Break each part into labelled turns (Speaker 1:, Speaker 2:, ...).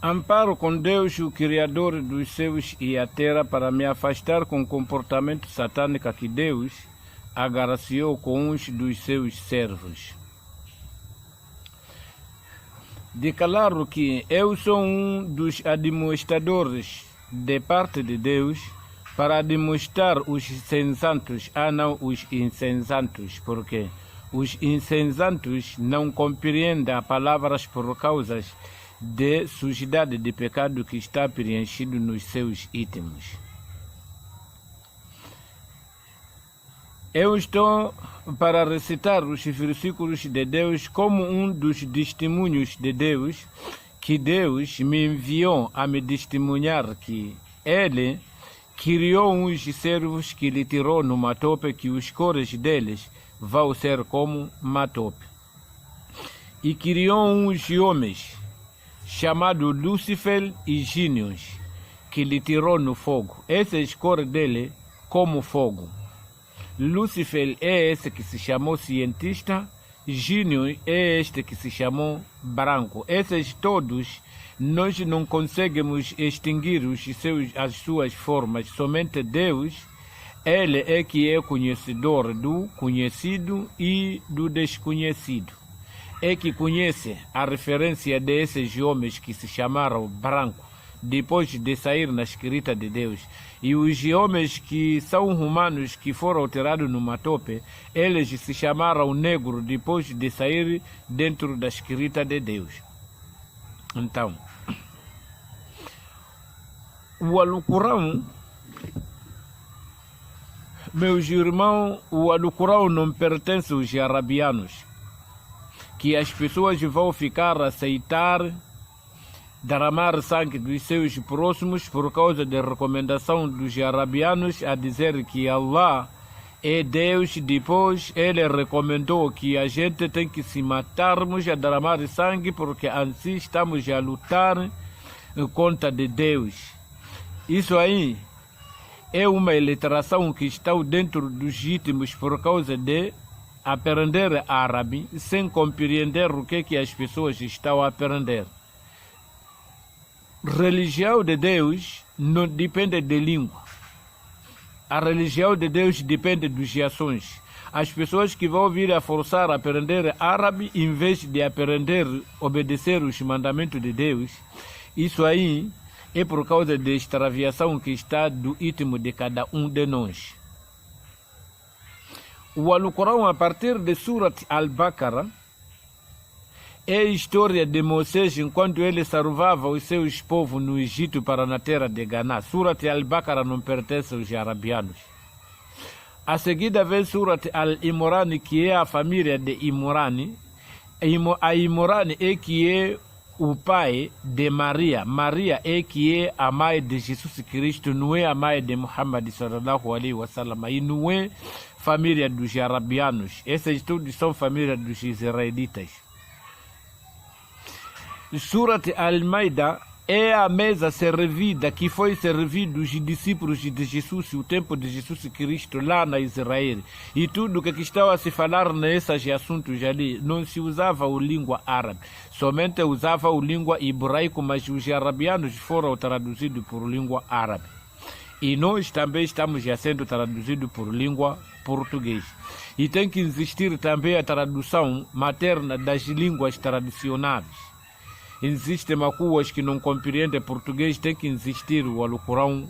Speaker 1: Amparo com Deus, o Criador dos céus e a terra, para me afastar com o comportamento satânico que Deus agraciou com uns dos seus servos. Declaro que eu sou um dos administradores de parte de Deus para demonstrar os sensatos a não os insensatos, porque os insensatos não compreendem as palavras por causa de sujidade de pecado que está preenchido nos seus íntimos. Eu estou para recitar os versículos de Deus como um dos testemunhos de Deus, que Deus me enviou a me testemunhar que Ele criou uns servos que lhe tirou no matope, que os cores deles vão ser como matope. E criou uns homens, chamados Lúcifer e Gênios, que lhe tirou no fogo. Essas cores dele como fogo. Lúcifer é esse que se chamou cientista, Gênio é este que se chamou branco. Esses todos nós não conseguimos extinguir as suas formas. Somente Deus, Ele é que é conhecedor do conhecido e do desconhecido. É que conhece a referência desses homens que se chamaram branco, depois de sair na escrita de Deus. E os homens que são humanos, que foram tirados no matope, eles se chamaram negro depois de sair dentro da escrita de Deus. Então, o Alcorão, meus irmãos, o Alcorão não pertence aos arabianos, que as pessoas vão ficar a aceitar derramar sangue dos seus próximos por causa da recomendação dos arabianos a dizer que Allah é Deus. Depois ele recomendou que a gente tem que se matarmos a derramar sangue, porque assim estamos a lutar contra de Deus. Isso aí é uma iliteração que está dentro dos íntimos por causa de aprender árabe sem compreender o que as pessoas estão a aprender. Religião de Deus não depende de língua. A religião de Deus depende dos ações. As pessoas que vão vir a forçar a aprender árabe, em vez de aprender obedecer os mandamentos de Deus, isso aí é por causa da extraviação que está do íntimo de cada um de nós. O Alcorão, a partir de Surat Al-Baqarah, é a história de Moisés enquanto ele salvava os seus povos no Egito para na terra de Ganá. Surat Al-Baqarah não pertence aos arabianos. A seguida vem Surat Al-Imran, que é a família de Imran. A Imran é que é o pai de Maria. Maria é que é a mãe de Jesus Cristo, não é a mãe de Muhammad sallallahu alaihi wasallam. E não é família dos arabianos. Essas todas são famílias dos israelitas. Surat Al-Maida é a mesa servida que foi servida os discípulos de Jesus, o tempo de Jesus Cristo lá na Israel. E tudo que estava a se falar nesses assuntos ali, não se usava a língua árabe, somente usava a língua hebraica, mas os arabianos foram traduzidos por língua árabe. E nós também estamos já sendo traduzidos por língua portuguesa. E tem que existir também a tradução materna das línguas tradicionais. Existem macuas que não compreendem português, tem que existir o Alcorão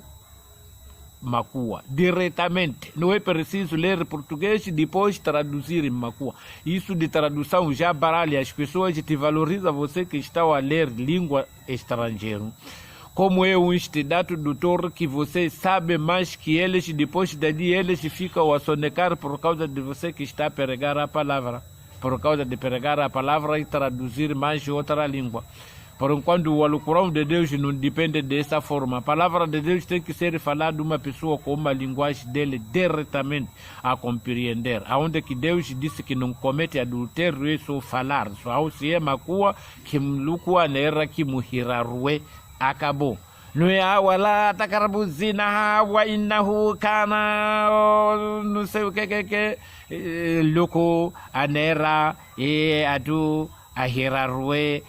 Speaker 1: macua diretamente. Não é preciso ler português e depois traduzir em macua. Isso de tradução já baralha as pessoas e te valoriza você que está a ler língua estrangeira. Como é um estudado doutor que você sabe mais que eles, depois dali eles ficam a sonecar por causa de você que está a pregar a palavra. Por causa de pregar a palavra e traduzir mais outra língua. Por enquanto o Alcorão de Deus não depende dessa forma. A palavra de Deus tem que ser falada de uma pessoa com uma linguagem dele diretamente a compreender. Aonde que Deus disse que não comete adultério é só falar. Só se é macua que mlukua nera que muhirarue acabou. Não é água lá, tacarabuzina, água, inahu, cana, não sei o que, louco, a nera, e a tu, a hirarue,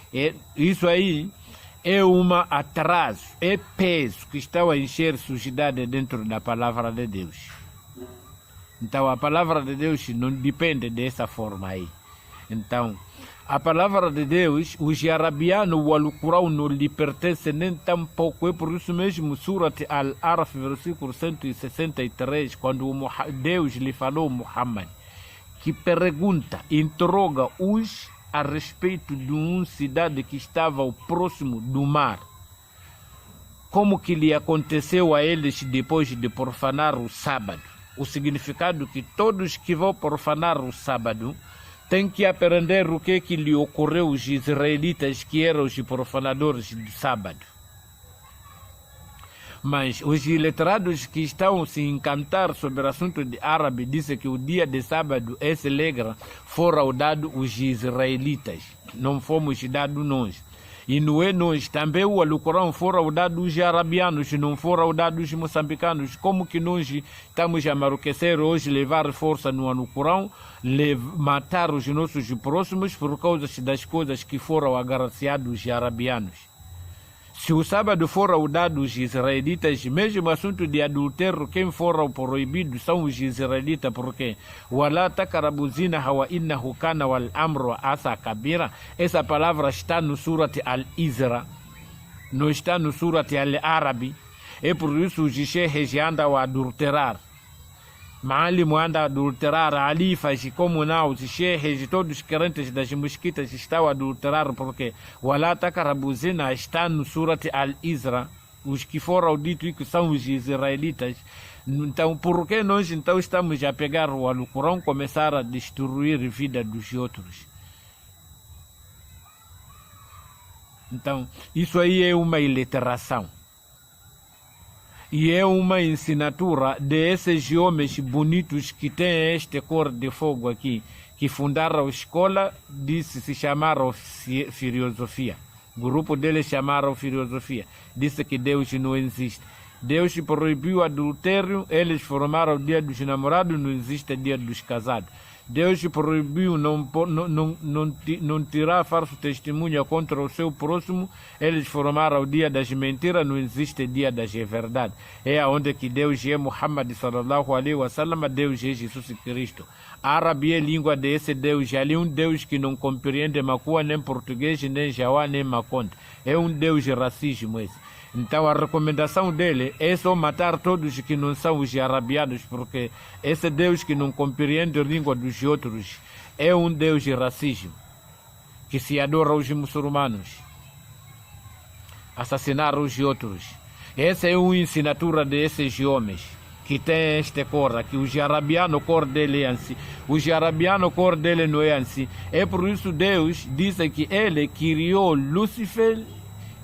Speaker 1: isso aí é um atraso, é peso que está a encher sujidade dentro da palavra de Deus. Então a palavra de Deus não depende dessa forma aí. Então a palavra de Deus, o jarabiano, o Alcorão não lhe pertence nem tampouco. É por isso mesmo, Surat Al-Araf, versículo 163, quando Deus lhe falou a Muhammad, que pergunta, interroga-os a respeito de uma cidade que estava ao próximo do mar. Como que lhe aconteceu a eles depois de profanar o sábado? O significado que todos que vão profanar o sábado têm que aprender o que lhe ocorreu aos israelitas que eram os profanadores do sábado. Mas os iletrados que estão a se encantar sobre o assunto de árabe dizem que o dia de sábado, esse legra, fora dado os israelitas, não fomos dados nós. E não é nós, também o Alcorão fora dado os arabianos, não fora dado os moçambicanos. Como que nós estamos a enriquecer hoje, levar força no Alcorão, matar os nossos próximos por causa das coisas que foram agraciados os arabianos? Se o sábado fora dado os israelitas, mesmo assunto de adultério, quem fora proibido são os israelitas, porque wala takarabuzina hawa innahu kana wal amru asa kabira. Essa palavra está no Surat Al-Isra, não está no Surat Al-Arabi. É por isso os sheikhes andam a adulterar. Maalim anda a adulterar, alifas, como não, os sheikhes, todos os crentes das mesquitas estão a adulterar, porque o Alá Takarabuzina está no Surat Al-Isra, os que foram ditos que são os israelitas. Então, por que nós então estamos a pegar o Alcorão e começar a destruir a vida dos outros? Então, isso aí é uma iliteração. E é uma ensinatura desses homens bonitos que têm esta cor de fogo aqui, que fundaram a escola, se chamaram filosofia. O grupo deles chamaram filosofia. Disse que Deus não existe. Deus proibiu o adultério, eles formaram o dia dos namorados, não existe o dia dos casados. Deus proibiu não tirar falso testemunho contra o seu próximo, eles formaram o dia das mentiras, não existe dia das verdades. É onde que Deus é Muhammad sallallahu alaihi wasallam, Deus é Jesus Cristo. Árabe é língua desse Deus, ali um Deus que não compreende macua, nem português, nem jauá, nem maconde. É um Deus de racismo esse. Então a recomendação dele é só matar todos que não são os arabianos, porque esse Deus que não compreende a língua dos outros é um Deus de racismo, que se adora os muçulmanos, assassinar os outros. Essa é uma ensinatura desses homens que tem esta cor, que o arabiano cor dele é assim, o arabiano cor dele não é assim. É por isso Deus disse que ele criou Lúcifer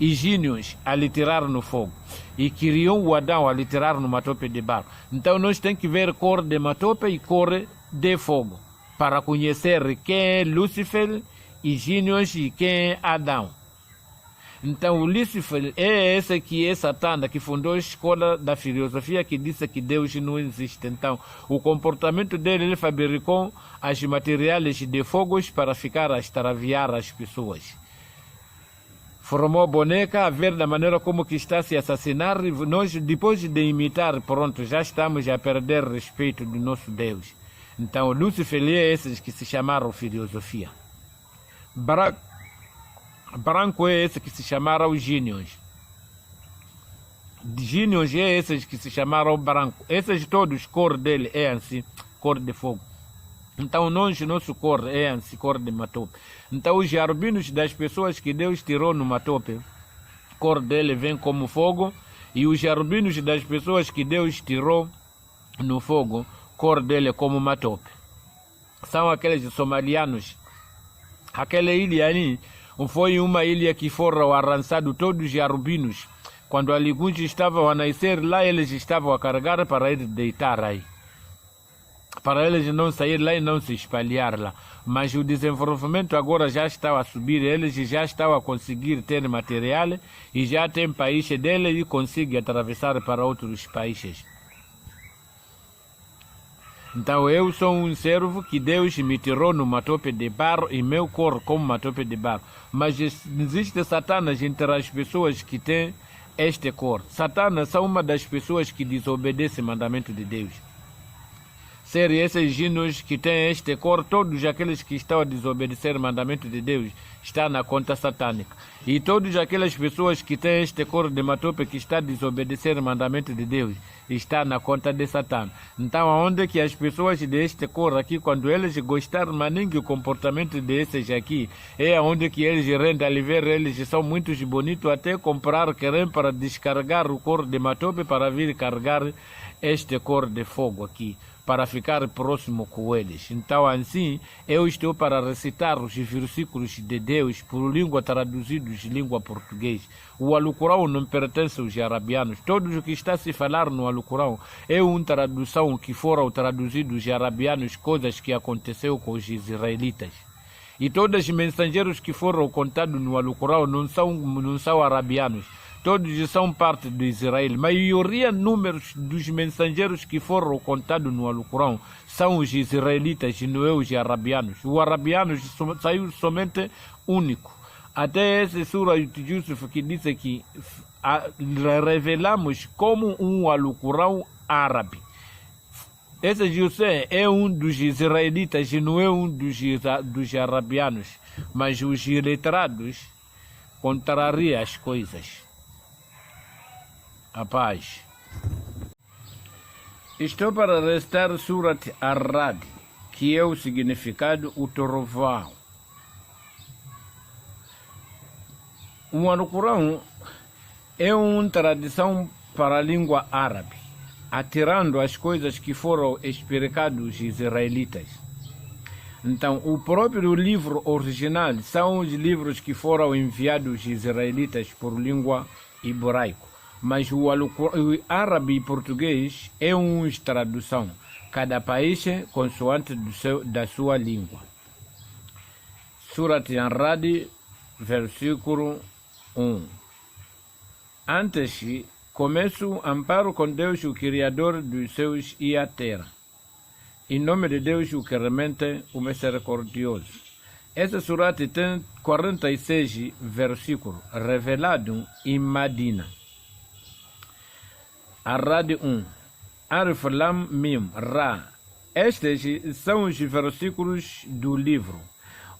Speaker 1: e gênios a lhe tirar no fogo, e criou o Adão a lhe tirar no matope de barro. Então nós temos que ver cor de matope e cor de fogo, para conhecer quem é Lúcifer e gênios e quem é Adão. Então o Lúcifer é esse que é Satã, que fundou a escola da filosofia, que disse que Deus não existe. Então o comportamento dele, ele fabricou as materiais de fogos para ficar a extraviar as pessoas. Formou boneca a ver da maneira como que está se assassinar. Nós, depois de imitar, pronto, já estamos a perder respeito do nosso Deus. Então, Lúcifer é esses que se chamaram filosofia. Branco é esse que se chamaram gênios. Gênios é esses que se chamaram branco. Esses todos, cor dele é assim, cor de fogo. Então, nosso cor é assim, cor de matope. Então, os jarbinos das pessoas que Deus tirou no matope, cor dele vem como fogo. E os jarbinos das pessoas que Deus tirou no fogo, cor dele como matope. São aqueles somalianos. Aquela ilha ali foi uma ilha que foram arrançados todos os jarbinos. Quando alguns estavam a nascer lá, eles estavam a carregar para ir deitar aí, para eles não sair lá e não se espalhar lá. Mas o desenvolvimento agora já está a subir, eles já estão a conseguir ter material e já tem país dele e consegue atravessar para outros países. Então eu sou um servo que Deus me tirou numa tope de barro e meu corpo como uma tope de barro. Mas existe Satanás entre as pessoas que têm este corpo. Satanás é uma das pessoas que desobedece o mandamento de Deus. Ser esses gênios que têm este corpo, todos aqueles que estão a desobedecer o mandamento de Deus, está na conta satânica. E todas aquelas pessoas que têm este corpo de matope que está a desobedecer o mandamento de Deus, está na conta de Satã. Então, onde que as pessoas deste corpo aqui, quando eles gostaram, mas nem o comportamento desses aqui, é onde que eles rendem a ver, eles são muito bonitos, até comprar querem para descarregar o corpo de matope para vir carregar este corpo de fogo aqui, para ficar próximo com eles. Então, assim, eu estou para recitar os versículos de Deus por língua traduzidos em língua portuguesa. O Alcorão não pertence aos arabianos. Tudo o que está a se falar no Alcorão é uma tradução que foram traduzidos aos arabianos, coisas que aconteceu com os israelitas. E todos os mensageiros que foram contados no Alcorão não são arabianos. Todos são parte de Israel. A maioria números dos mensageiros que foram contados no Alcorão são os israelitas e não é os arabianos. Os arabianos saiu somente único. Até essa sura de Yusuf que diz que revelamos como um Alcorão árabe. Esse José é um dos israelitas e não é um dos arabianos. Mas os letrados contrariam as coisas. A paz. Estou para restar Surat Ar-Rad, que é o significado o trovão. O Alcorão é uma tradição para a língua árabe, atirando as coisas que foram explicadas aos israelitas. Então, o próprio livro original são os livros que foram enviados aos israelitas por língua hebraica. Mas o árabe e português é uma tradução, cada país consoante da sua língua. Surat Ar-Rad, versículo 1. Antes, começo, amparo com Deus, o Criador dos céus e a terra. Em nome de Deus, o clemente, o misericordioso. Essa surat tem 46 versículos, revelado em Madina. Ar-Rad 1. Alif Lam Mim Ra. Estes são os versículos do livro.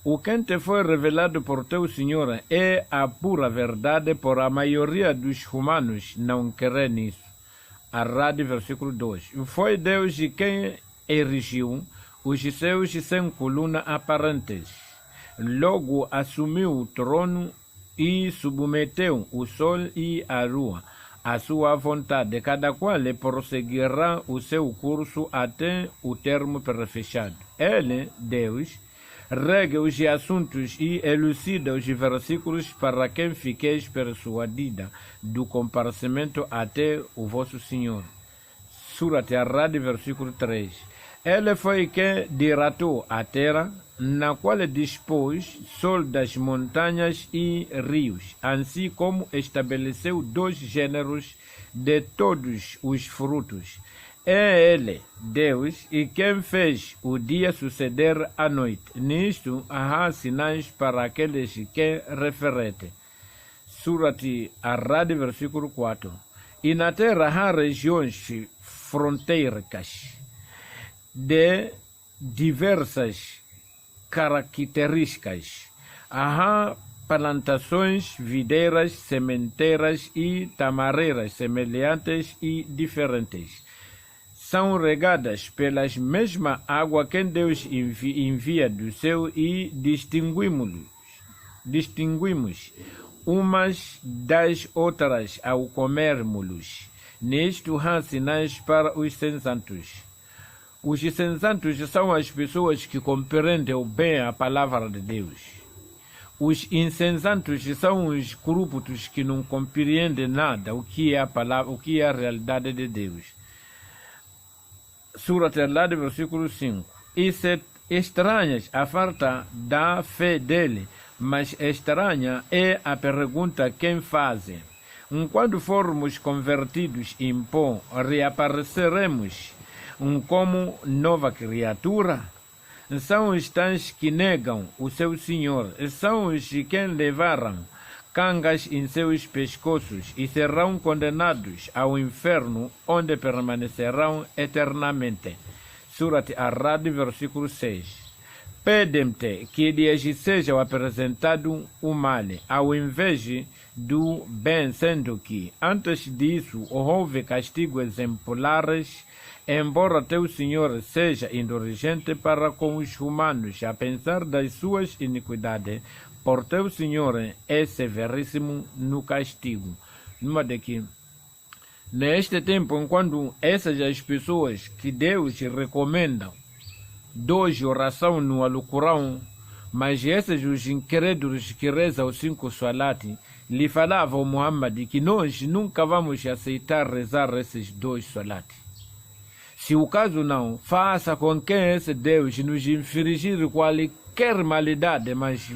Speaker 1: O que te foi revelado por teu Senhor é a pura verdade, por a maioria dos humanos não crê nisso. Ar-Rad, versículo 2. Foi Deus quem erigiu os céus sem coluna aparentes. Logo assumiu o trono e submeteu o sol e a lua à sua vontade, cada qual prosseguirá o seu curso até o termo perfechado. Ele, Deus, rega os assuntos e elucida os versículos para quem fiqueis persuadida do comparecimento até o vosso Senhor. Surat Ar-Rad, versículo 3. Ele foi quem dilatou a terra, na qual dispôs sol das montanhas e rios, assim como estabeleceu 2 gêneros de todos os frutos. É Ele, Deus, e quem fez o dia suceder à noite. Nisto há sinais para aqueles que referem. Surat Ar-Rad, versículo 4. E na terra há regiões fronteiricas de diversas características. Há plantações, videiras, sementeiras e tamareiras semelhantes e diferentes. São regadas pelas mesma água que Deus envia do céu e distinguimos umas das outras ao comermos-los. Nisto há sinais para os sensatos. Os sensatos são as pessoas que compreendem bem a palavra de Deus. Os insensatos são os corruptos que não compreendem nada o que é a palavra, o que é a realidade de Deus. Surat Ar-Rad, versículo 5. E se estranhas a falta da fé dele, mas estranha é a pergunta quem faz. Quando formos convertidos em pó, reapareceremos. como nova criatura? São os tais que negam o seu Senhor, são os que levaram cangas em seus pescoços e serão condenados ao inferno, onde permanecerão eternamente. Surat Ar-Ra'd, versículo 6. Pedem-te que lhes seja apresentado o mal, ao invés do bem, sendo que, antes disso, houve castigos exemplares, embora teu Senhor seja indulgente para com os humanos, a pensar das suas iniquidades, por teu Senhor é severíssimo no castigo. Numa daqui. Neste tempo, enquanto essas as pessoas que Deus recomenda dois oração no Alcorão, mas esses os incrédulos que rezam os 5 salati, lhe falava ao Muhammad que nós nunca vamos aceitar rezar esses 2 salati. Se o caso não, faça com que esse Deus nos infligir qualquer malidade, mas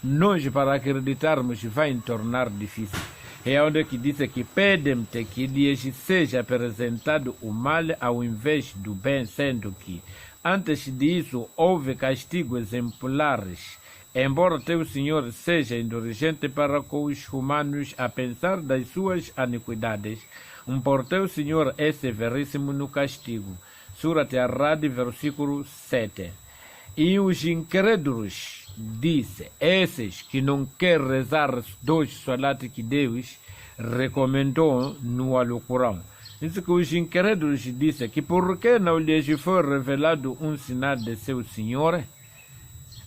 Speaker 1: nós para acreditarmos vai tornar difícil. É onde que diz que pedem-te que lhes seja apresentado o mal ao invés do bem, sendo que antes disso houve castigos exemplares, embora teu Senhor seja indulgente para com os humanos, a pensar das suas iniquidades, por teu Senhor é severíssimo no castigo. Surat Ar-Ra'd, versículo 7. E os incrédulos, disse, esses que não querem rezar 2 salat que Deus recomendou no Alcorão. Diz que os incrédulos disse que por que não lhes foi revelado um sinal de seu Senhor?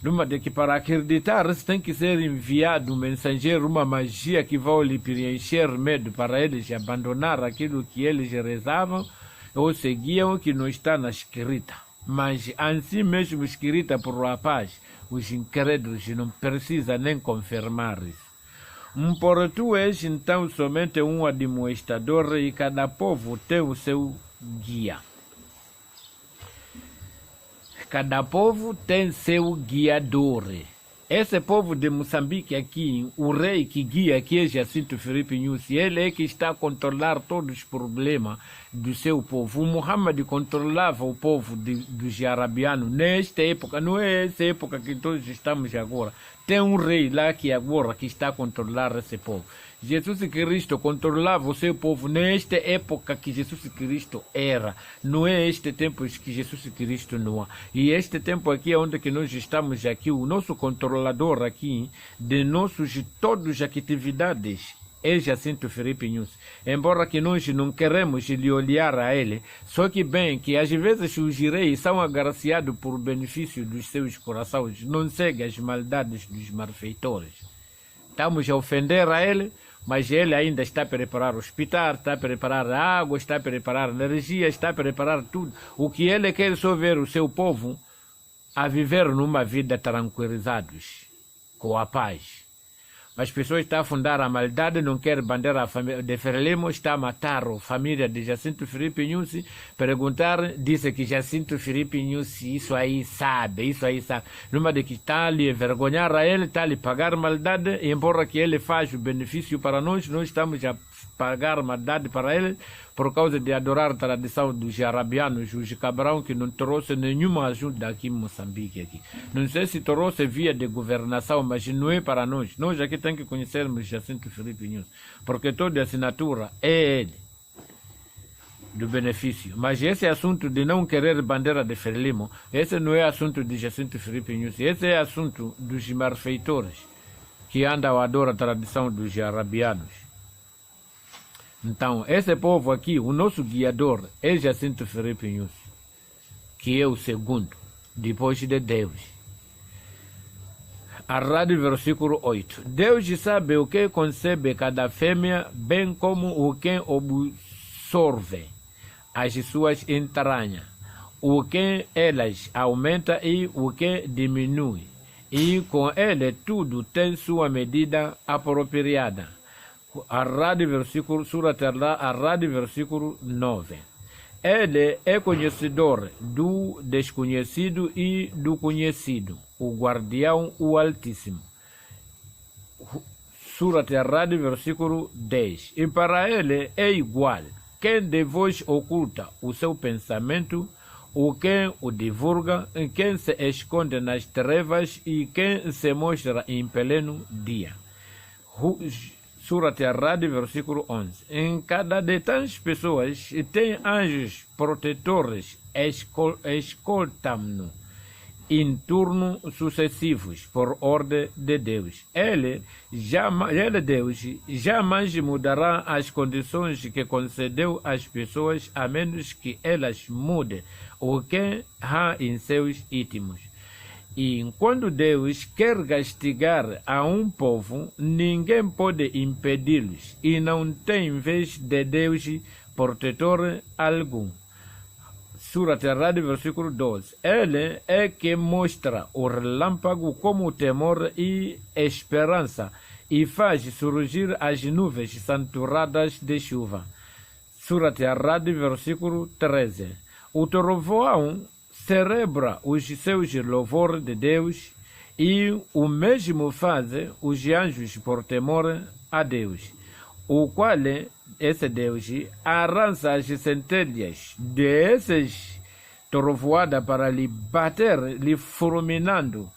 Speaker 1: Numa de que para acreditar tem que ser enviado um mensageiro, uma magia que vai lhe preencher medo para eles abandonar aquilo que eles rezavam ou seguiam que não está na escrita. Mas assim mesmo escrita por rapaz, os incrédulos não precisam nem confirmar isso. Por tu és então somente um administrador e cada povo tem o seu guia. Cada povo tem seu guiador. Esse povo de Moçambique aqui, o rei que guia aqui é Jacinto Filipe Nyusi, ele é que está a controlar todos os problemas do seu povo. O Muhammad controlava o povo dos arabianos nesta época, não é essa época que todos estamos agora. Tem um rei lá que agora que está a controlar esse povo. Jesus Cristo controlava o seu povo nesta época que Jesus Cristo era. Não é este tempo que Jesus Cristo não há. E este tempo aqui é onde que nós estamos aqui, o nosso controlador aqui de nossos todas as atividades é Jacinto Filipe Nyusi. Embora que nós não queremos lhe olhar a ele, só que bem que às vezes os reis são agraciados por benefício dos seus corações, não seguem as maldades dos malfeitores. Estamos a ofender a ele, mas ele ainda está a preparar o hospital, está a preparar a água, está a preparar a energia, está a preparar tudo. O que ele quer só ver o seu povo a viver numa vida tranquilizados, com a paz. As pessoas estão a fundar a maldade, não quer bandeira de Frelimo, está a matar a família de Jacinto Filipe Nyusi. Perguntar, disse que Jacinto Filipe Nyusi, isso aí sabe. Numa de que está ali envergonhar a ele, está ali pagar maldade, embora que ele faz o benefício para nós estamos a pagar maldade para ele, por causa de adorar a tradição dos arabianos, os cabrão que não trouxe nenhuma ajuda aqui em Moçambique. Aqui. Não sei se trouxe via de governação, mas não é para nós. Nós aqui temos que conhecermos Jacinto Filipe Nyusi, porque toda a assinatura é ele, do benefício. Mas esse assunto de não querer bandeira de Frelimo, esse não é assunto de Jacinto Filipe Nyusi, esse é assunto dos malfeitores que andam a adorar a tradição dos arabianos. Então, esse povo aqui, o nosso guiador é Jacinto Filipe Nyusi, que é o segundo, depois de Deus. Ar-Ra'd, versículo 8. Deus sabe o que concebe cada fêmea, bem como o que absorve as suas entranhas, o que elas aumenta e o que diminui, e com ele tudo tem sua medida apropriada. Ar-Ra'd, versículo, Surat Ar-Ra'd, versículo 9. Ele é conhecedor do desconhecido e do conhecido, o guardião, o Altíssimo. Surat Ar-Ra'd, versículo 10. E para ele é igual quem de vós oculta o seu pensamento o quem o divulga, quem se esconde nas trevas e quem se mostra em pleno dia. Surat Ar-Ra'd, versículo 11. Em cada de tantas pessoas tem anjos protetores, escoltam-no em turno sucessivos por ordem de Deus. Ele, Deus, jamais mudará as condições que concedeu às pessoas, a menos que elas mudem o que há em seus íntimos. E quando Deus quer castigar a um povo, ninguém pode impedi-los, e não tem vez de Deus protetor algum. Surat Ar-Ra'd, versículo 12. Ele é que mostra o relâmpago como temor e esperança, e faz surgir as nuvens santuradas de chuva. Surat Ar-Ra'd, versículo 13. O trovão celebra os seus louvores de Deus, e o mesmo fazem os anjos por temor a Deus, o qual esse Deus arranca as centelhas dessas trovoadas para lhe bater, lhe fulminando,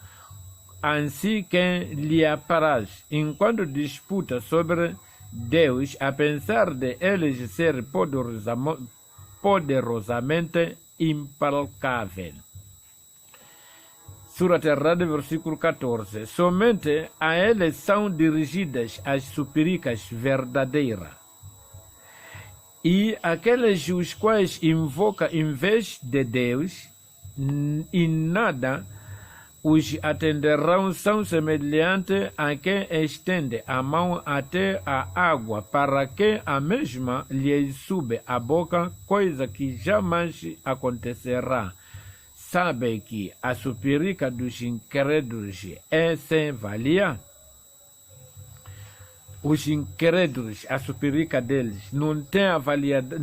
Speaker 1: assim quem lhe apraz, enquanto disputa sobre Deus, a pensar de eles ser poderosamente implacável. Surat Ar-Ra'd, versículo 14. Somente a eles são dirigidas as súplicas verdadeiras. E aqueles os quais invoca em vez de Deus, e nada os atenderão, são semelhantes a quem estende a mão até a água, para que a mesma lhe sube à boca, coisa que jamais acontecerá. Sabe que a súplica dos incrédulos é sem valia? Os incrédulos, a súplica deles não tem validade,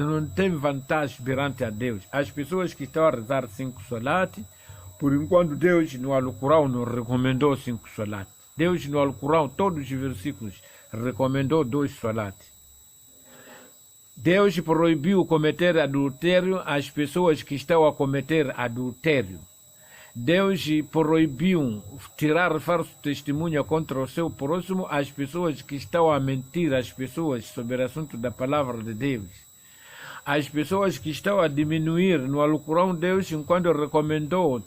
Speaker 1: não tem vantagem perante a Deus. As pessoas que estão a rezar 5 solat, por enquanto Deus no Alcorão não recomendou 5 solat. Deus no Alcorão, todos os versículos, recomendou 2 solat. Deus proibiu cometer adultério às pessoas que estão a cometer adultério. Deus proibiu tirar falso testemunho contra o seu próximo às pessoas que estão a mentir às pessoas sobre o assunto da palavra de Deus. As pessoas que estão a diminuir no Alcorão, Deus, enquanto recomendou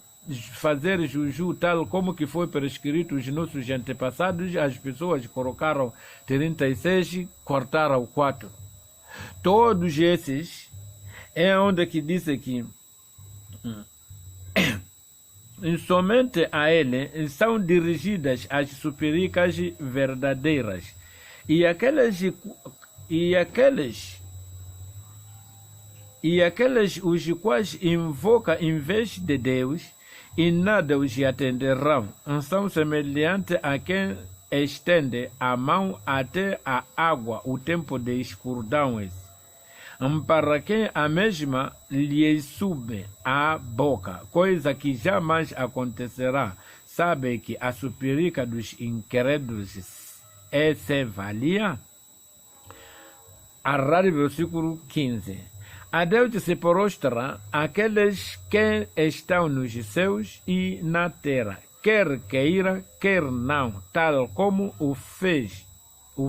Speaker 1: fazer juju tal como que foi prescrito os nossos antepassados, as pessoas colocaram 36, cortaram 4. Todos esses é onde que diz que somente a ele são dirigidas as súplicas verdadeiras, e aqueles os quais invoca em vez de Deus, e nada os atenderão, são semelhantes a quem estende a mão até a água, o tempo de escuridão, para quem a mesma lhe sube à boca, coisa que jamais acontecerá. Sabe que a súplica dos incrédulos é sem valia? Ar-Ra'd, versículo 15. A Deus se prostra aqueles que estão nos céus e na terra, quer queira, quer não, tal como o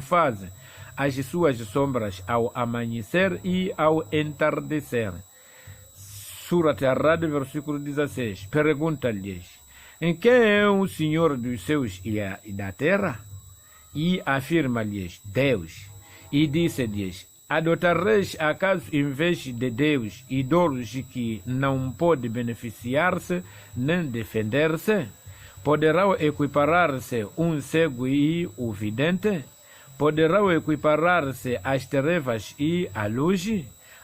Speaker 1: fazem as suas sombras ao amanhecer e ao entardecer. Surat Ar-Ra'd, versículo 16. Pergunta-lhes: quem é o Senhor dos céus e da terra? E afirma-lhes: Deus. E disse-lhes: adotareis acaso em vez de Deus ídolos que não pode beneficiar-se nem defender-se? Poderão equiparar-se um cego e o vidente? Poderão equiparar-se as trevas e a luz?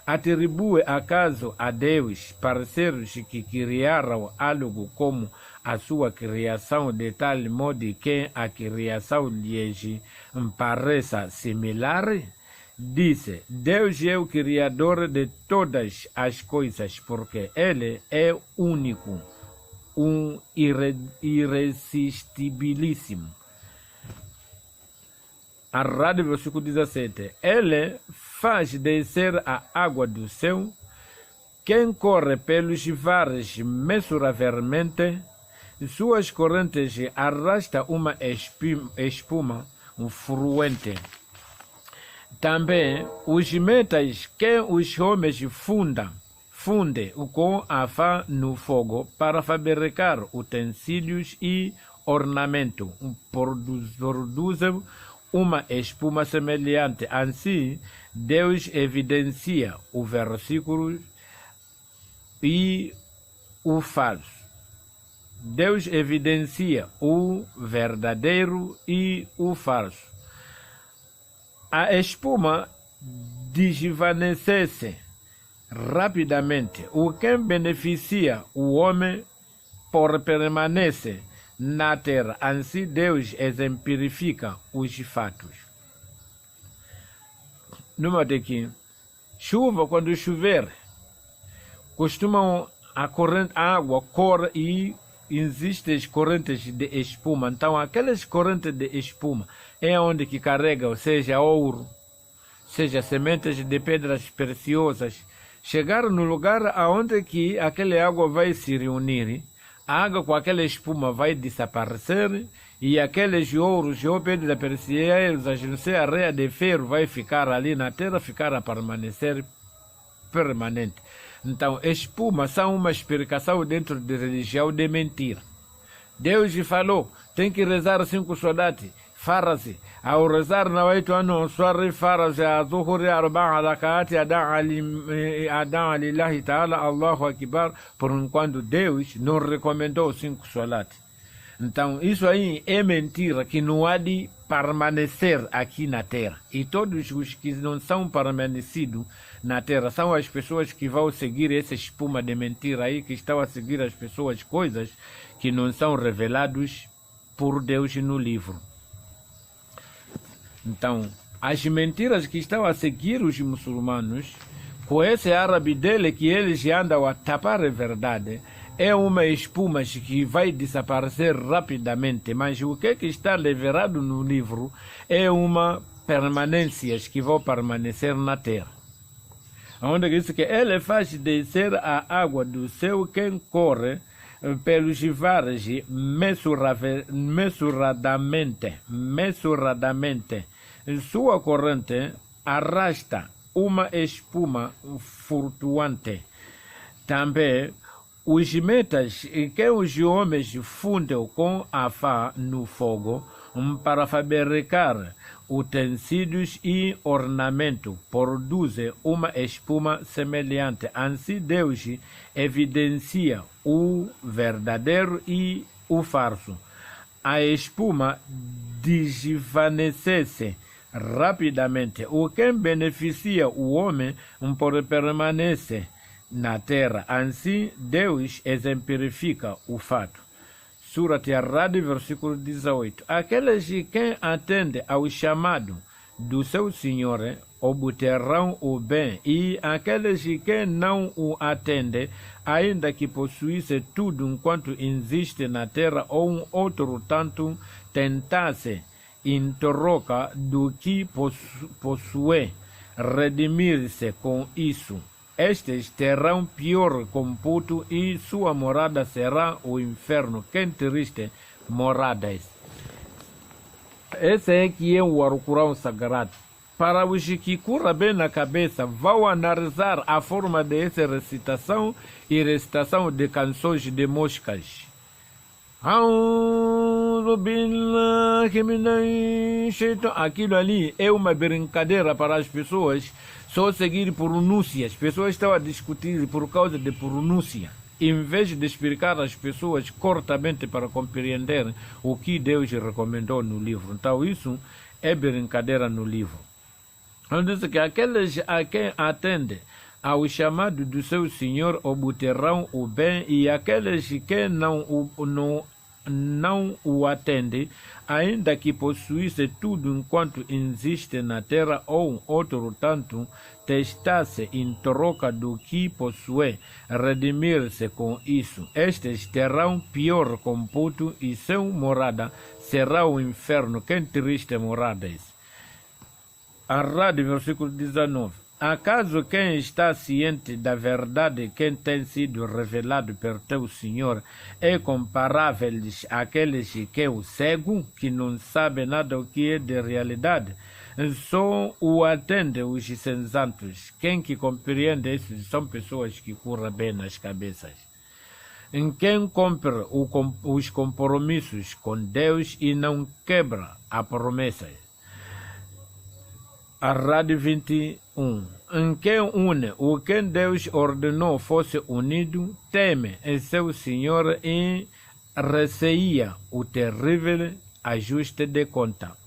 Speaker 1: Atribui acaso a Deus parceiros que criaram algo como a sua criação, de tal modo que a criação lhes pareça similar? Disse: Deus é o Criador de todas as coisas, porque Ele é único, irresistibilíssimo. Ar-Ra'd, versículo 17. Ele faz descer a água do céu quem corre pelos mares mensuravelmente, suas correntes arrasta uma espuma fluente. Também os metais que os homens fundem com a fá no fogo para fabricar utensílios e ornamento, produzem uma espuma semelhante. Assim, Deus evidencia o versículo e o falso. Deus evidencia o verdadeiro e o falso. A espuma desvanece rapidamente, o que beneficia o homem por permanecer na terra. Assim Deus exemplifica os fatos. Número aqui, chuva, quando chover, costumam a água corre e existem correntes de espuma. Então aquelas correntes de espuma é onde que carregam, seja ouro, seja sementes de pedras preciosas, chegar no lugar aonde que aquela água vai se reunir. A água com aquela espuma vai desaparecer e aqueles ouros ou pedras preciosas, não sei, areia de ferro vai ficar ali na terra, ficar a permanecer permanente. Então, espuma são uma explicação dentro da religião de mentira. Deus falou, tem que rezar 5 soldados, farase. Ao rezar na 8 anos, suari farase, a zuhuri arba'a raka'ati, adá lillahi ta'ala, Allahu Akbar, por enquanto Deus não recomendou 5 soldados. Então, isso aí é mentira, que não há de permanecer aqui na terra. E todos os que não são permanecidos na terra são as pessoas que vão seguir essa espuma de mentira aí, que estão a seguir as pessoas, coisas que não são reveladas por Deus no livro. Então, as mentiras que estão a seguir os muçulmanos, com esse árabe dele que eles andam a tapar a verdade, é uma espuma que vai desaparecer rapidamente, mas o que está revelado no livro é uma permanência que vai permanecer na terra. Onde diz que ele faz descer a água do céu quem corre pelos mares mensuradamente. Sua corrente arrasta uma espuma flutuante. Também os metais que os homens fundem com a fá no fogo para fabricar utensílios e ornamento produzem uma espuma semelhante. Assim Deus evidencia o verdadeiro e o falso. A espuma desvanece rapidamente, o que beneficia o homem por permanecer na terra. Assim Deus exemplifica o fato. Surat Ar-Ra'd, versículo 18. Aqueles que atendem ao chamado do seu Senhor obterão o bem, e aqueles que não o atendem, ainda que possuísse tudo enquanto existe na terra, ou um outro tanto tentasse, em troca do que possui, redimir-se com isso, estes terão pior computo e sua morada será o inferno. Que triste moradas. Esse é que é o Alcorão Sagrado. Para os que curam bem na cabeça, vão analisar a forma dessa recitação e recitação de canções de moscas. Aquilo ali é uma brincadeira para as pessoas só seguir pronúncia. As pessoas estão a discutir por causa de pronúncia, em vez de explicar às pessoas corretamente para compreender o que Deus recomendou no livro. Então isso é brincadeira no livro. Então diz que aqueles a quem atendem ao chamado do seu Senhor obterão o bem, e aqueles que não o atendem, ainda que possuísse tudo enquanto existe na terra, ou um outro tanto testasse em troca do que possui, redimir-se com isso, estes terão pior computo e sua morada será o inferno. Que triste morada é isso. Ar-Ra'd, versículo 19. Acaso quem está ciente da verdade, quem tem sido revelado por teu Senhor, é comparável àqueles que o cegam, que não sabem nada o que é de realidade? Só o atendem os sensatos. Quem que compreende isso são pessoas que curam bem nas cabeças. Em quem cumpre os compromissos com Deus e não quebra a promessa. Arrade 21. Em quem une o que Deus ordenou fosse unido, teme em seu Senhor e receia o terrível ajuste de conta.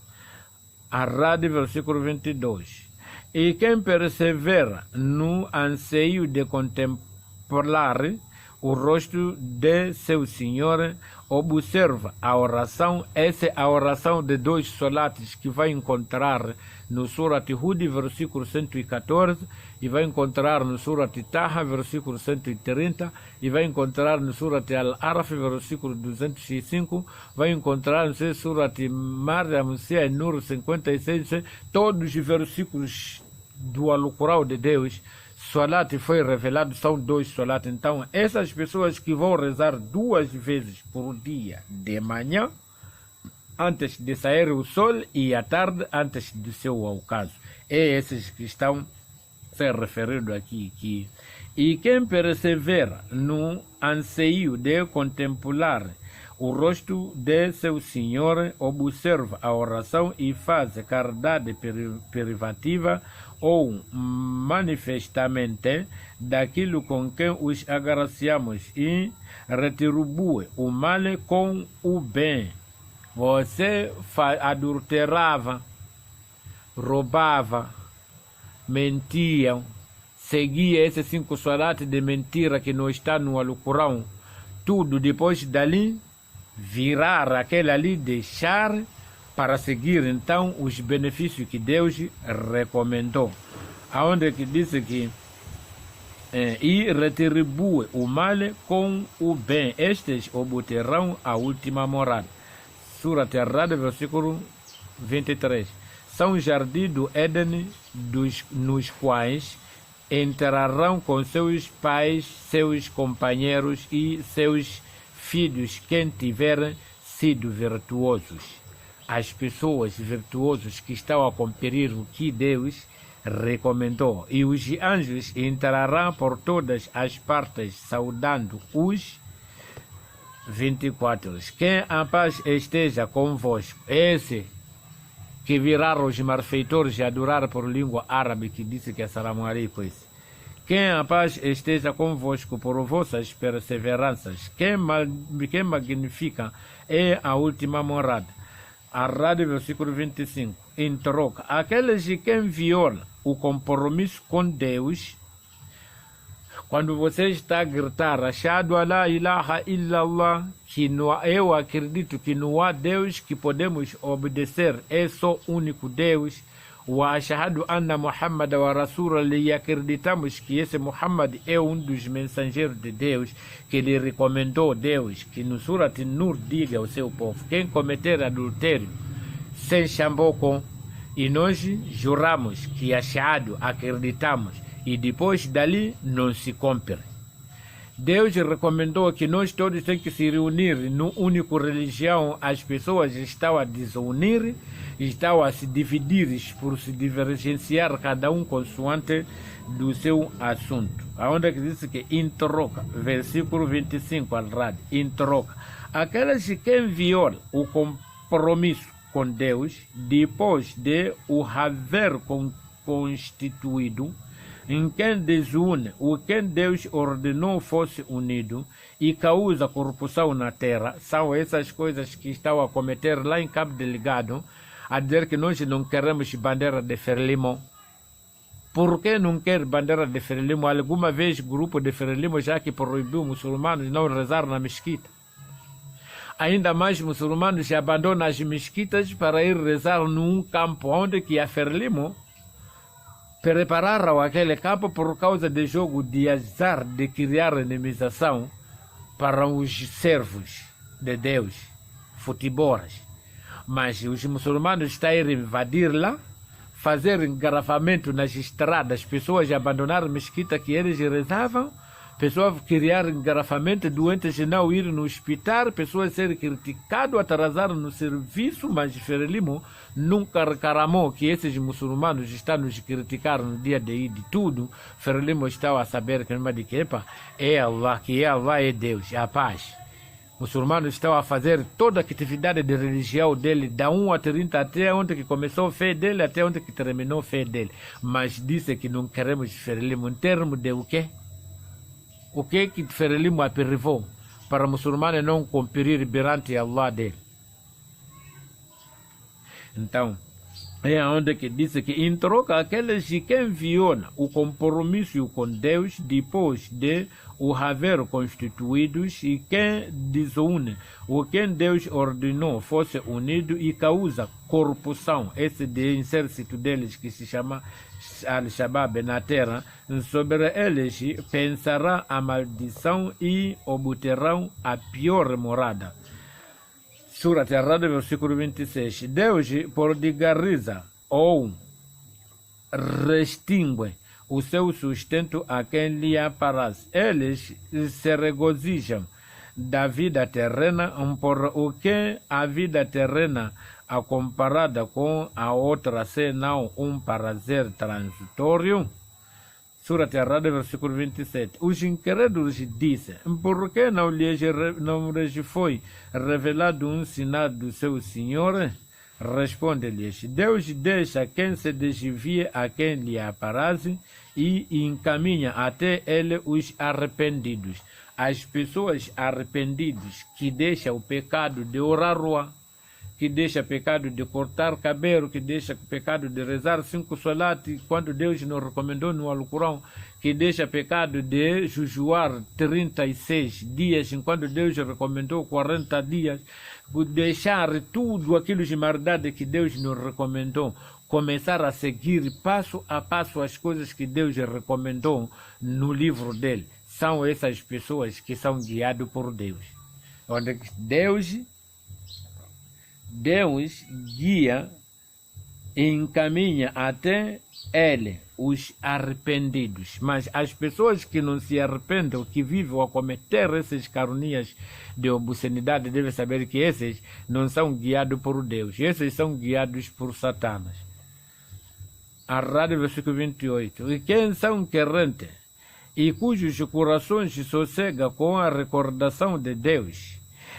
Speaker 1: Arrade, versículo 22. E quem persevera no anseio de contemplar o rosto de seu Senhor, observa a oração. Essa é a oração de 2 solates que vai encontrar no Surat Hud, versículo 114, e vai encontrar no Surat Taha, versículo 130, e vai encontrar no Surat Al-Araf, versículo 205, vai encontrar no Surat Maryam, Nur 56, todos os versículos do Alcorão de Deus. Solat foi revelado, são 2 solat. Então, essas pessoas que vão rezar 2 vezes por dia, de manhã, antes de sair o sol, e à tarde, antes do seu ocaso. É esses que estão se referindo aqui. E quem persevera no anseio de contemplar o rosto de seu Senhor, observa a oração e faz caridade privativa ou manifestamente daquilo com quem os agraciamos e retribui o mal com o bem. Você adulterava, roubava, mentia, seguia esses 5 solat de mentira que não está no Alcorão, tudo depois dali virar aquele ali, deixar para seguir então os benefícios que Deus recomendou. Aonde que disse que e retribui o mal com o bem, estes obterão a última morada. Surat Ar-Ra'd, versículo 23. São jardim do Éden, nos quais entrarão com seus pais, seus companheiros e seus filhos quem tiverem sido virtuosos. As pessoas virtuosas que estão a cumprir o que Deus recomendou. E os anjos entrarão por todas as partes, saudando os 24. Quem a paz esteja convosco, esse que viraram os malfeitores e adorar por língua árabe, que disse que é Salamu Alaikum. Quem a paz esteja convosco por vossas perseveranças, quem magnifica é a última morada. Ar-Ra'd, versículo 25. Em troca, aqueles de quem viola o compromisso com Deus, quando você está a gritar, Ashhadu an la ilaha illallah, que eu acredito que não há Deus que podemos obedecer, é só o único Deus, wa ashhadu anna Muhammad wa Rasulullah, e acreditamos que esse Muhammad é um dos mensageiros de Deus, que lhe recomendou Deus, que no Surat Nur diga ao seu povo, quem cometer adultério sem chamboco, e nós juramos que ashhadu, acreditamos, e depois dali não se cumpre. Deus recomendou que nós todos temos que se reunir no único religião. As pessoas estão a desunir, estão a se dividir por se divergenciar, cada um consoante do seu assunto. Aonde é que diz que em troca, versículo 25, Al-Ra'd, em troca, aqueles que quem viola o compromisso com Deus, depois de o haver constituído, em quem desune o que Deus ordenou fosse unido e causa corrupção na terra, são essas coisas que estão a cometer lá em Cabo Delgado, a dizer que nós não queremos bandeira de Frelimo. Por que não quer bandeira de Frelimo? Alguma vez o grupo de Frelimo já que proibiu muçulmanos não rezar na mesquita. Ainda mais muçulmanos abandonam as mesquitas para ir rezar num campo onde que a Frelimo prepararam aquele campo por causa de jogo de azar de criar inimização para os servos de Deus, futebolas. Mas os muçulmanos estão a ir invadir lá, fazer engarrafamento nas estradas, pessoas abandonaram a mesquita que eles rezavam, pessoas criar engarrafamento, doentes não ir no hospital, pessoas serem criticadas, atrasaram no serviço, mas Frelimo nunca reclamou que esses muçulmanos estão nos criticar no dia de Eid tudo. Frelimo estava a saber que é Allah, que Allah é Deus, é a paz. Muçulmanos estão a fazer toda a atividade de religião dele, da 1 a 30, até onde que começou a fé dele, até onde que terminou a fé dele. Mas disse que não queremos Frelimo em termos de o quê? O que Frelimo aperrivou para muçulmanos não cumprir perante Allah dele? Então, é onde que disse que em troca aqueles que quem viola o compromisso com Deus depois de o haver constituídos e quem desune o que Deus ordenou fosse unido e causa corrupção, esse de exército deles que se chama Al-Shabaab na terra, sobre eles pensará a maldição e obterão a pior morada. Surat Ar-Ra'd, versículo 26. Deus prodigariza ou restringe o seu sustento a quem lhe apraz. Eles se regozijam da vida terrena, por o que a vida terrena, a comparada com a outra, senão um prazer transitório. Surat Ar-Ra'd, versículo 27. Os incrédulos dizem, por que não lhes foi revelado um sinal do seu Senhor? Responde-lhes, Deus deixa quem se desvia a quem lhe apraz e encaminha até ele os arrependidos. As pessoas arrependidas que deixam o pecado de orar rua, que deixa o pecado de cortar cabelo, que deixa o pecado de rezar 5 solat, quando Deus nos recomendou no Alcorão, que deixa o pecado de jejuar 36 dias, enquanto Deus recomendou 40 dias, deixar tudo aquilo de maldade que Deus nos recomendou, começar a seguir passo a passo as coisas que Deus recomendou no livro dele. São essas pessoas que são guiadas por Deus. Onde Deus guia e encaminha até ele os arrependidos. Mas as pessoas que não se arrependem, que vivem a cometer essas calunias de obscenidade, devem saber que esses não são guiados por Deus. Esses são guiados por Satanás. Ar-Ra'd, versículo 28. E quem são querentes e cujos corações se sossegam com a recordação de Deus,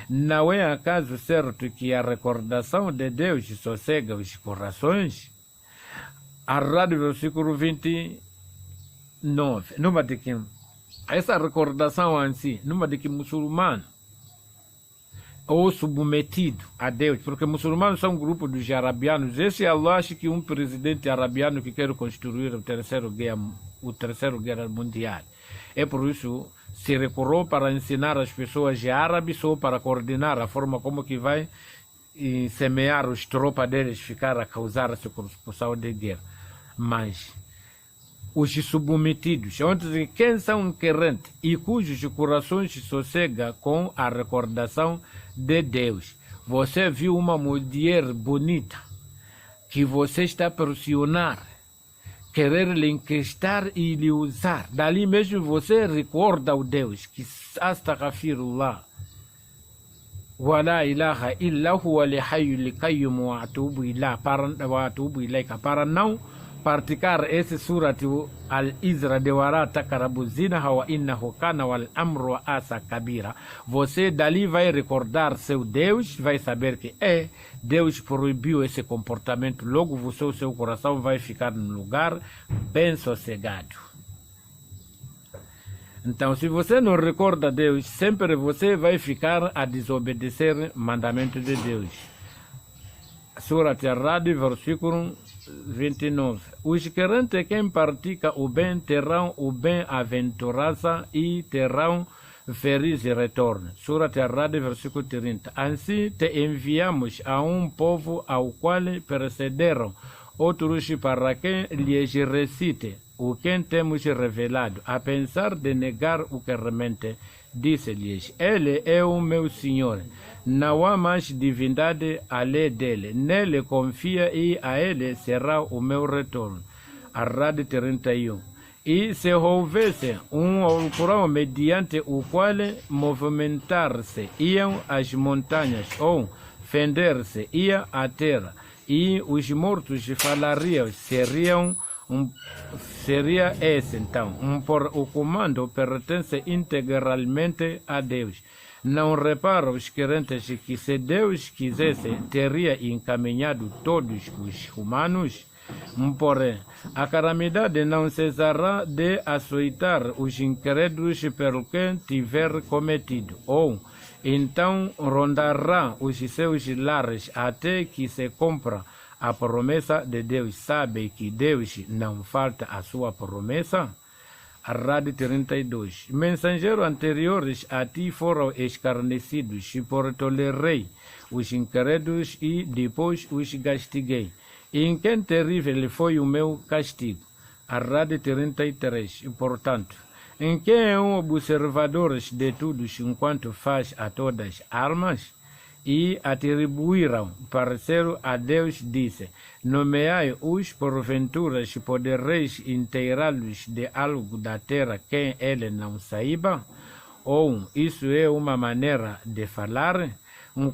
Speaker 1: não é acaso certo que a recordação de Deus sossega os corações? Ar-Ra'd, versículo 29. Numa de que essa recordação em si, numa de que muçulmano ou submetido a Deus, porque muçulmanos são um grupo dos arabianos. Esse Allah acha que um presidente arabiano que quer construir o terceiro guerra mundial. É por isso se recorreu para ensinar as pessoas árabes ou para coordenar a forma como que vai semear os tropas deles ficar a causar essa corrupção de guerra. Mas os submetidos, onde quem são querentes e cujos corações se sossegam com a recordação de Deus. Você viu uma mulher bonita que você está a pressionar, querer lhe enquistar e lhe usar. Dali mesmo você recorda o Deus que astaghfirullah wa la ilaha illa huwa al-hayyul qayyum wa atubu ilayka, para não praticar esse surat al-Isra de wara takarabuzina wa innahu kana wal amru asa kabira. Você dali vai recordar seu Deus, vai saber que Deus proibiu esse comportamento. Logo o seu coração vai ficar no lugar bem sossegado. Então, se você não recorda Deus, sempre você vai ficar a desobedecer o mandamento de Deus. Surat Ar-Ra'd, versículo 29. Os crentes que praticam o bem terão o bem-aventurança e terão feliz retorno. Surat Ar-Ra'd, versículo 30. Assim te enviamos a um povo ao qual precederam outros para que lhes recite o que temos revelado, a pensar de negar o que realmente disse-lhes: Ele é o meu Senhor. Não há mais divindade além dele. Nele confia e a ele será o meu retorno. Arrade 31. E se houvesse um alcorão mediante o qual movimentar-se iam as montanhas, ou fender-se ia a terra, e os mortos falariam, seria esse então. Por o comando pertence integralmente a Deus. Não repara os crentes que se Deus quisesse, teria encaminhado todos os humanos? Porém, a calamidade não cessará de açoitar os incrédulos pelo que tiver cometido, ou então rondará os seus lares até que se cumpra a promessa de Deus. Sabe que Deus não falta a sua promessa? Arrade 32. Mensageiros anteriores a ti foram escarnecidos, por tolerei os incrédulos e depois os castiguei. Em quem terrível foi o meu castigo? Arrade 33. Portanto, em quem é um observador de tudo enquanto faz a todas almas? E atribuíram parecer a Deus, disse: Nomeai-os porventura, podereis inteirá-los de algo da terra quem ele não saiba? Ou isso é uma maneira de falar?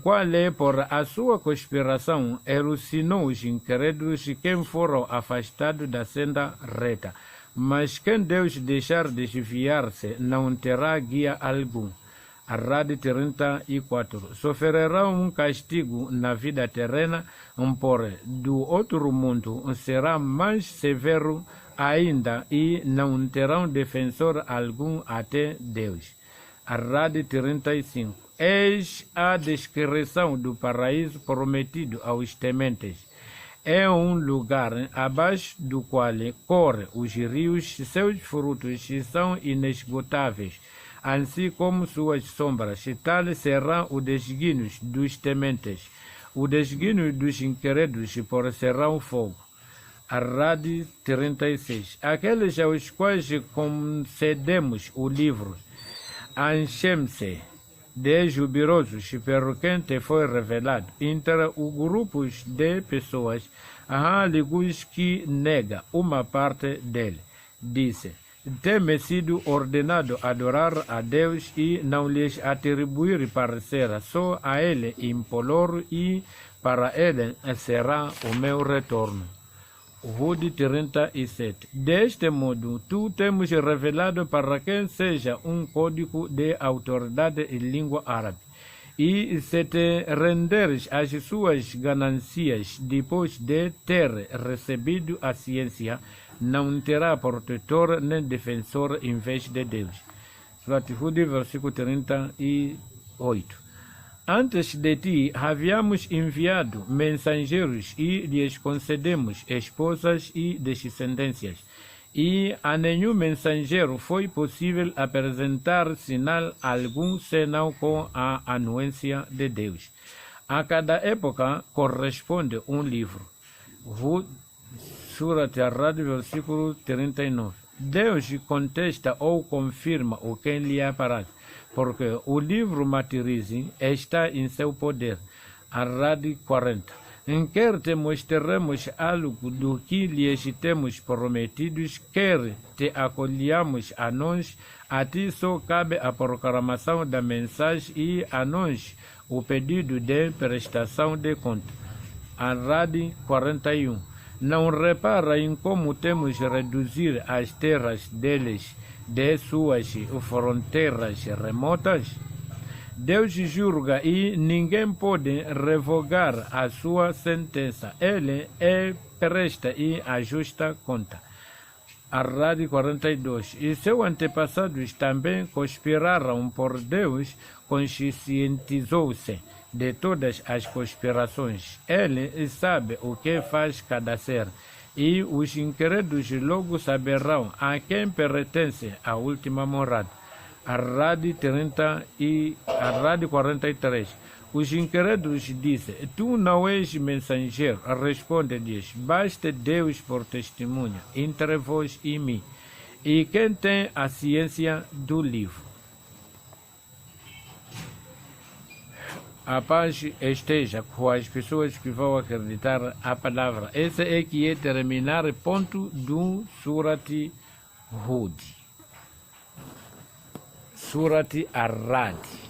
Speaker 1: Qual é, por a sua conspiração, elucidou os incrédulos quem foram afastados da senda reta. Mas quem Deus deixar desviar-se não terá guia algum. Arrade 34. Sofrerá um castigo na vida terrena, por do outro mundo será mais severo ainda e não terão defensor algum até Deus. Arrade 35. Eis a descrição do paraíso prometido aos tementes. É um lugar abaixo do qual correm os rios, seus frutos são inesgotáveis, assim como suas sombras. Tal será o desígnio dos tementes. O desígnio dos incrédulos por será o fogo. Arrade 36. Aqueles aos quais concedemos o livro, enchem-se de jubilosos pelo quem te foi revelado. Entre os grupos de pessoas, há alguns que negam uma parte dele. Disse: tem-me sido ordenado adorar a Deus e não lhes atribuir parecer, só a Ele imploro e para Ele será o meu retorno. Rude 37. Deste modo, tu temos revelado para quem seja um código de autoridade em língua árabe. E se te renderes às suas ganancias depois de ter recebido a ciência, não terá protetor nem defensor em vez de Deus. Surat Hud, versículo 38. Antes de ti havíamos enviado mensageiros e lhes concedemos esposas e descendências. E a nenhum mensageiro foi possível apresentar sinal algum senão com a anuência de Deus. A cada época corresponde um livro. Surat Ar-Ra'd, versículo 39. Deus contesta ou confirma o que lhe aparece, porque o livro matriz está em seu poder. Ar-Ra'd 40. Quer te mostremos algo do que lhes temos prometidos, quer te acolhamos a nós, a ti só cabe a proclamação da mensagem e a nós o pedido de prestação de conta. Ar-Ra'd 41. Não repara em como temos reduzir as terras deles de suas fronteiras remotas? Deus julga e ninguém pode revogar a sua sentença. Ele é presta e ajusta conta. Ar-Ra'd 42. E seus antepassados também conspiraram por Deus, conscientizou-se de todas as conspirações. Ele sabe o que faz cada ser, e os incrédulos logo saberão a quem pertence a última morada. Ar-Ra'd 43. Os incrédulos dizem: tu não és mensageiro. Responde-lhes: basta Deus por testemunha entre vós e mim, e quem tem a ciência do livro. A paz esteja com as pessoas que vão acreditar a palavra. Esse é que é terminar ponto do Surat Hud. Surat Ar-Ra'd.